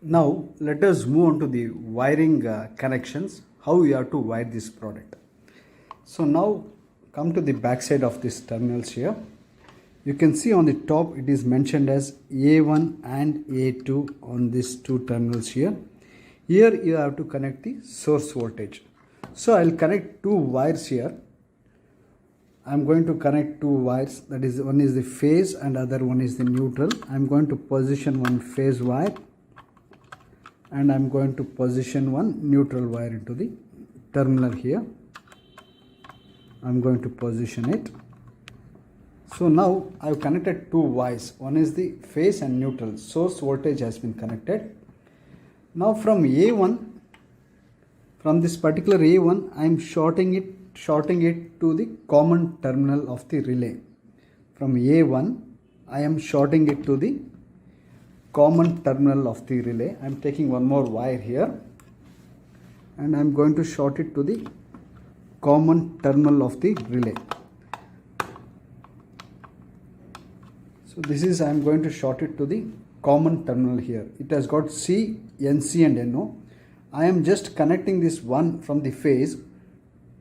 Now let us move on to the wiring connections, how we have to wire this product. So now come to the back side of this terminals here. You can see on the top it is mentioned as A1 and A2 on these two terminals here. Here you have to connect the source voltage. So I'll connect two wires here. I'm going to connect two wires, that is, one is the phase and other one is the neutral. I'm going to position one phase wire and I'm going to position one neutral wire into the terminal here. I'm going to position it. So now I've connected two wires. One is the phase and neutral. Source voltage has been connected. Now from A1, from this particular A1, I'm shorting it to the common terminal of the relay. From A1, I am shorting it to the common terminal of the relay. I'm taking one more wire here and I'm going to short it to the common terminal of the relay. So this is, I'm going to short it to the common terminal here. It has got C, NC and NO. I am just connecting this one from the phase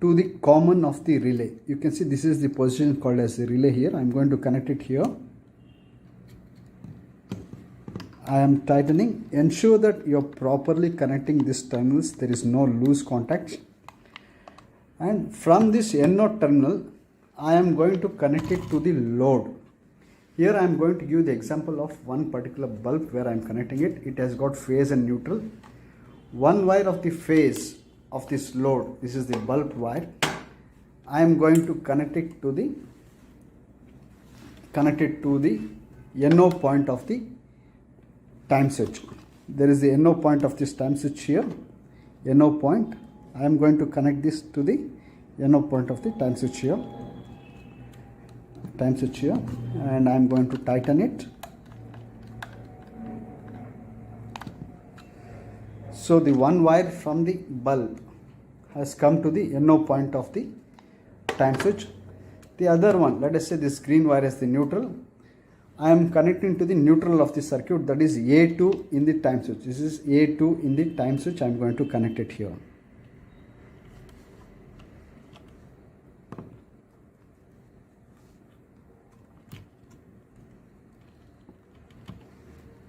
to the common of the relay. You can see this is the position called as the relay here. I'm going to connect it here. I am tightening. Ensure that you are properly connecting these terminals. There is no loose contact. And from this NO terminal, I am going to connect it to the load. Here I am going to give the example of one particular bulb where I am connecting it. It has got phase and neutral. One wire of the phase of this load, this is the bulb wire. I am going to connect it to the NO point of the time switch. There is the NO point of this time switch here. NO point. I am going to connect this to the NO point of the time switch here. And I am going to tighten it. So the one wire from the bulb has come to the NO point of the time switch. The other one, let us say this green wire is the neutral. I am connecting to the neutral of the circuit, that is A2 in the time switch. This is A2 in the time switch. I am going to connect it here.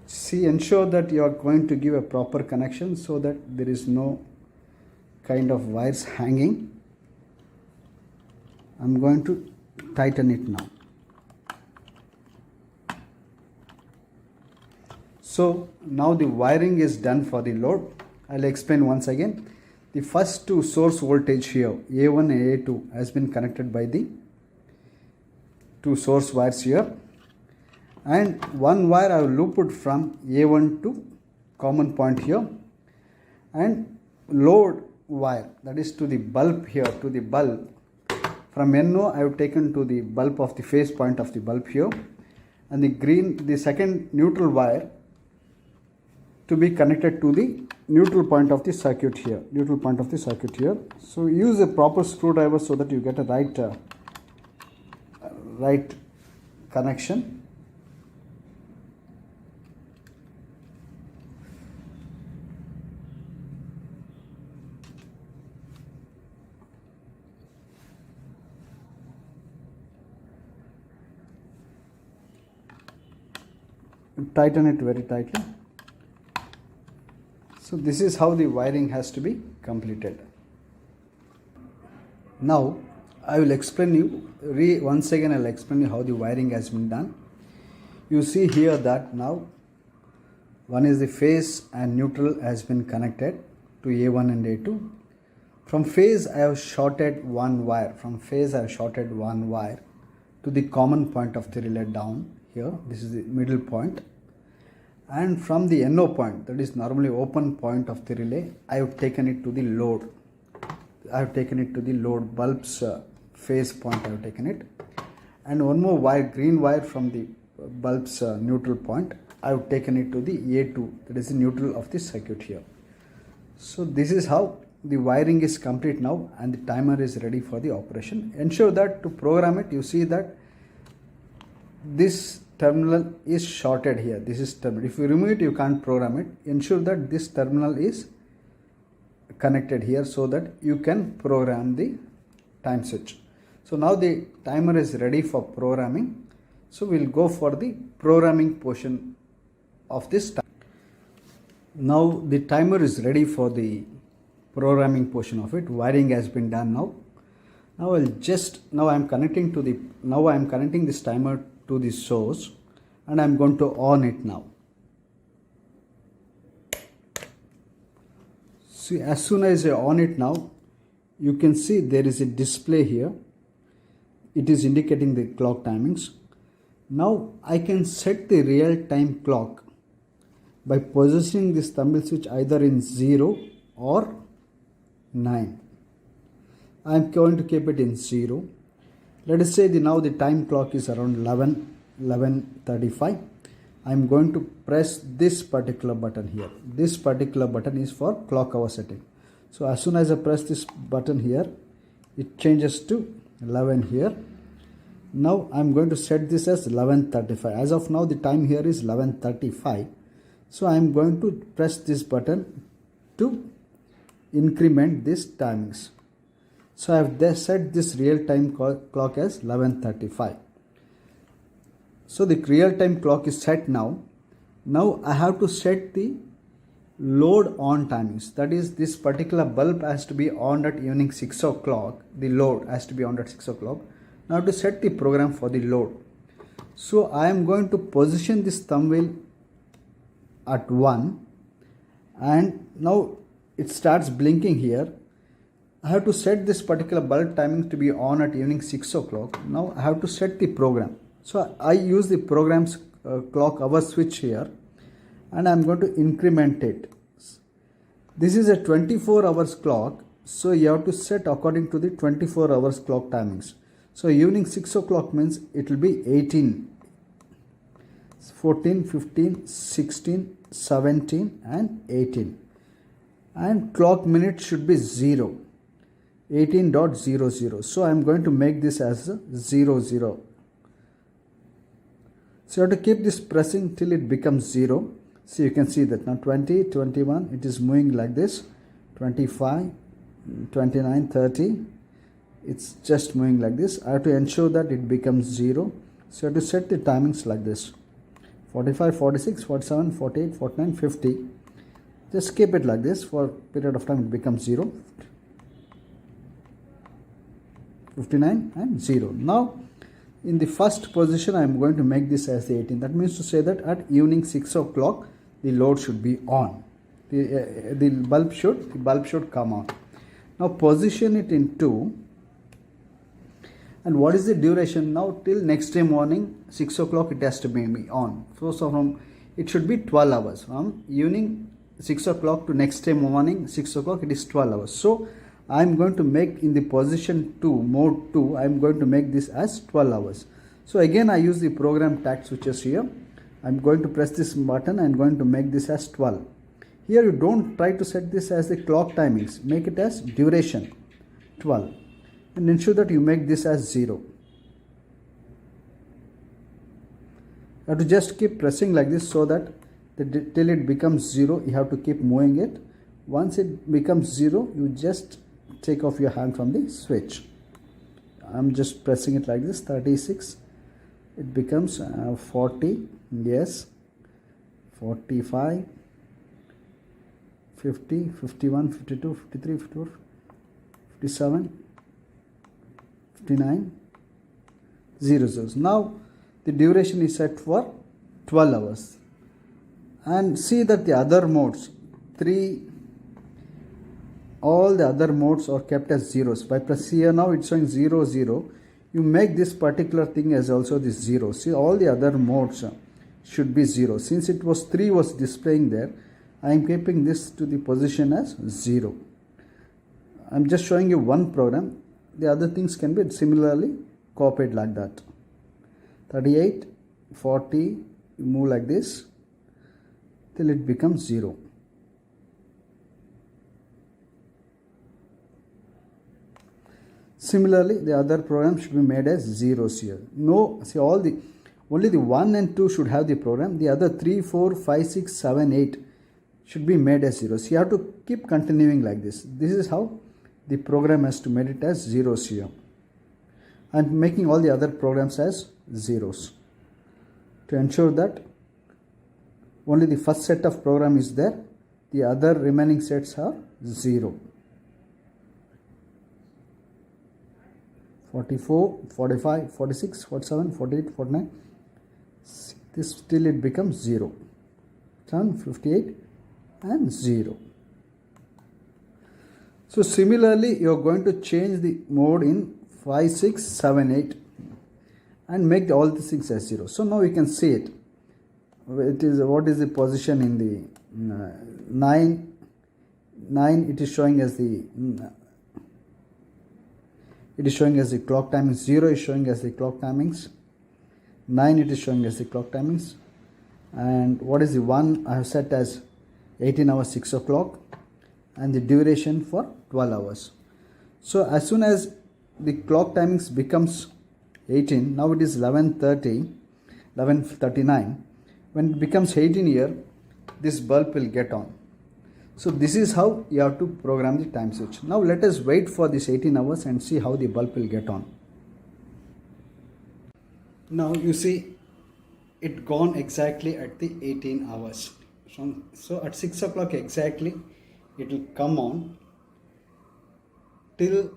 See, ensure that you are going to give a proper connection so that there is no kind of wires hanging. I'm going to tighten it now. So now the wiring is done for the load. I'll explain once again. The first two source voltage here, A1 and A2, has been connected by the two source wires here. And one wire I have looped from A1 to common point here, and load wire, that is to the bulb here, to the bulb. From NO I have taken to the bulb of the phase point of the bulb here, and the second neutral wire to be connected to the neutral point of the circuit here. So use a proper screwdriver so that you get a right connection. Tighten it very tightly. So this is how the wiring has to be completed. Now I will explain you once again. I'll explain you how the wiring has been done. You see here that now one is the phase and neutral has been connected to A1 and A2. From phase I have shorted one wire. To the common point of the relay down here. This is the middle point. And from the NO point, that is normally open point of the relay, I have taken it to the load. Bulb's phase point I have taken it. And one more wire, green wire from the bulb's neutral point, I have taken it to the A2, that is the neutral of the circuit here. So this is how the wiring is complete now, and the timer is ready for the operation. Ensure that to program it, you see that this terminal is shorted here. This is terminal. If you remove it, you can't program it. Ensure that this terminal is connected here so that you can program the time switch. So now the timer is ready for programming. So we'll go for the programming portion of this time. Now the timer is ready for the programming portion of it. Wiring has been done now. Now I'm connecting this timer to the source, and I'm going to on it now. See, as soon as I on it now, you can see there is a display here. It is indicating the clock timings. Now I can set the real time clock by positioning this thumb switch either in 0 or 9. I am going to keep it in 0. Let us say now the time clock is around 11:35. I am going to press this particular button here. This particular button is for clock hour setting. So as soon as I press this button here, it changes to 11 here. Now I am going to set this as 11:35. As of now the time here is 11:35. So I am going to press this button to increment this timings. So I have set this real time clock as 11:35. So the real time clock is set now. Now I have to set the load on timings. That is, this particular bulb has to be on at evening 6 o'clock. The load has to be on at 6 o'clock. Now to set the program for the load. So I am going to position this thumb wheel at 1, and now it starts blinking here. I have to set this particular bulb timing to be on at evening 6 o'clock. Now I have to set the program. So I use the program's clock hour switch here, and I am going to increment it. This is a 24 hours clock, so you have to set according to the 24 hours clock timings. So evening 6 o'clock means it will be 18, 14, 15, 16, 17 and 18. And clock minute should be 0. 18.00. So I am going to make this as 00. So you have to keep this pressing till it becomes 0. So you can see that now 20, 21, it is moving like this. 25, 29, 30. It's just moving like this. I have to ensure that it becomes 0. So you have to set the timings like this. 45, 46, 47, 48, 49, 50. Just keep it like this for a period of time. It becomes 0. 59 and 0. Now in the first position I am going to make this as the 18. That means to say that at evening 6 o'clock the load should be on. The bulb should come on. Now position it in 2. And what is the duration? Now till next day morning 6 o'clock it has to be on. So from it should be 12 hours. From evening 6 o'clock to next day morning 6 o'clock it is 12 hours. So I am going to make in the position 2, mode 2, I am going to make this as 12 hours. So again I use the program tag switches here. I am going to press this button and going to make this as 12. Here you don't try to set this as the clock timings. Make it as duration 12. And ensure that you make this as 0. You have to just keep pressing like this so that till it becomes 0, you have to keep moving it. Once it becomes 0, you just take off your hand from the switch. I'm just pressing it like this. 36. It becomes 40. Yes. 45. 50. 51. 52. 53. 54. 57. 59. 00. Now the duration is set for 12 hours. And see that the other modes, all the other modes are kept as zeros. By pressing here now it's showing 0, 0. You make this particular thing as also this 0. See, all the other modes should be 0. Since it was 3 was displaying there, I am keeping this to the position as 0. I am just showing you one program. The other things can be similarly copied like that. 38, 40, you move like this till it becomes 0. Similarly, the other program should be made as zeros here. No, see, all only the 1 and 2 should have the program. The other 3, 4, 5, 6, 7, 8 should be made as zeros. You have to keep continuing like this. This is how the program has to make it as zeros here. And making all the other programs as zeros. To ensure that only the first set of program is there, the other remaining sets are 0. 44, 45, 46, 47, 48, 49. This till it becomes 0. 7, 58 and 0. So similarly, you are going to change the mode in 5, 6, 7, 8 and make all the things as 0. So now you can see it. It is what is the position in the 9. It is showing as the clock timings. 0 is showing as the clock timings. 9 it is showing as the clock timings. And what is the 1 I have set as 18 hours 6 o'clock and the duration for 12 hours. So as soon as the clock timings becomes 18, now it is 11:39. When it becomes 18 here, this bulb will get on. So this is how you have to program the time switch. Now let us wait for this 18 hours and see how the bulb will get on. Now you see it gone exactly at the 18 hours. So at 6 o'clock exactly it will come on till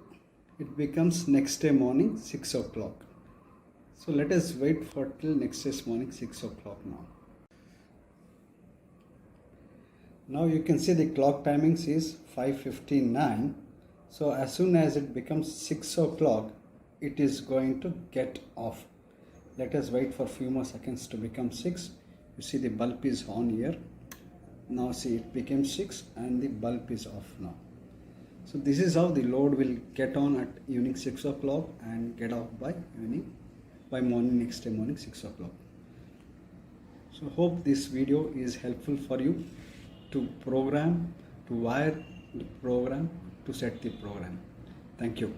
it becomes next day morning 6 o'clock. So let us wait for till next day morning 6 o'clock now. Now you can see the clock timings is 5:59. So as soon as it becomes 6 o'clock, it is going to get off. Let us wait for a few more seconds to become 6. You see the bulb is on here. Now see it became 6 and the bulb is off now. So this is how the load will get on at evening 6 o'clock and get off by morning next day morning 6 o'clock. So hope this video is helpful for you to wire the program, to set the program. Thank you.